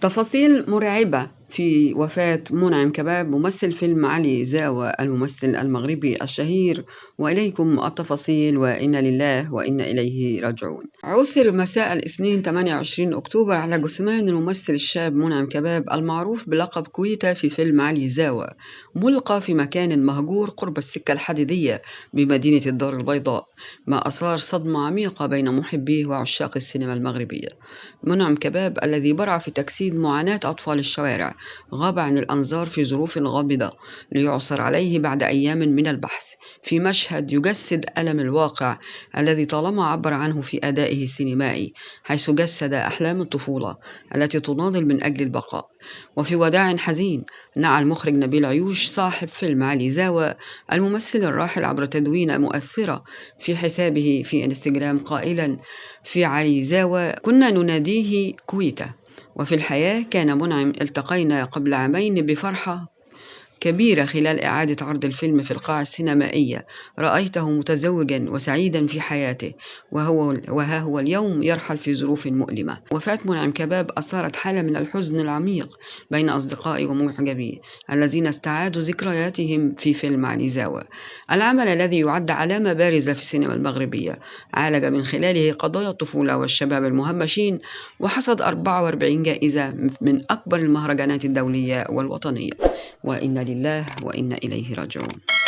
تفاصيل مرعبة في وفاة منعم كباب ممثل فيلم علي زاوى الممثل المغربي الشهير، وإليكم التفاصيل وإنا لله وإنا إليه راجعون. عُثر مساء الاثنين 28 أكتوبر على جثمان الممثل الشاب منعم كباب المعروف بلقب كويتا في فيلم علي زاوى، ملقى في مكان مهجور قرب السكة الحديدية بمدينة الدار البيضاء، ما أثار صدمة عميقة بين محبيه وعشاق السينما المغربية. منعم كباب الذي برع في تجسيد معاناة أطفال الشوارع غاب عن الأنظار في ظروف غامضة ليعثر عليه بعد أيام من البحث في مشهد يجسد ألم الواقع الذي طالما عبر عنه في أدائه السينمائي، حيث جسد أحلام الطفولة التي تناضل من أجل البقاء. وفي وداع حزين نعى المخرج نبيل عيوش صاحب فيلم علي زاوى الممثل الراحل عبر تدوينة مؤثرة في حسابه في انستجرام قائلا: في علي زاوى كنا نناديه كويتا، وفي الحياة كان منعم. التقينا قبل عامين بفرحة كبيرة خلال إعادة عرض الفيلم في القاعة السينمائية، رأيته متزوجا وسعيدا في حياته، وها هو اليوم يرحل في ظروف مؤلمة. وفاة منعم كباب أثارت حالة من الحزن العميق بين أصدقائي ومعجبيه الذين استعادوا ذكرياتهم في فيلم علي زاوى، العمل الذي يعد علامة بارزة في السينما المغربية، عالج من خلاله قضايا الطفولة والشباب المهمشين، وحصد 44 جائزة من أكبر المهرجانات الدولية والوطنية. وإنا لله وإنا إليه راجعون.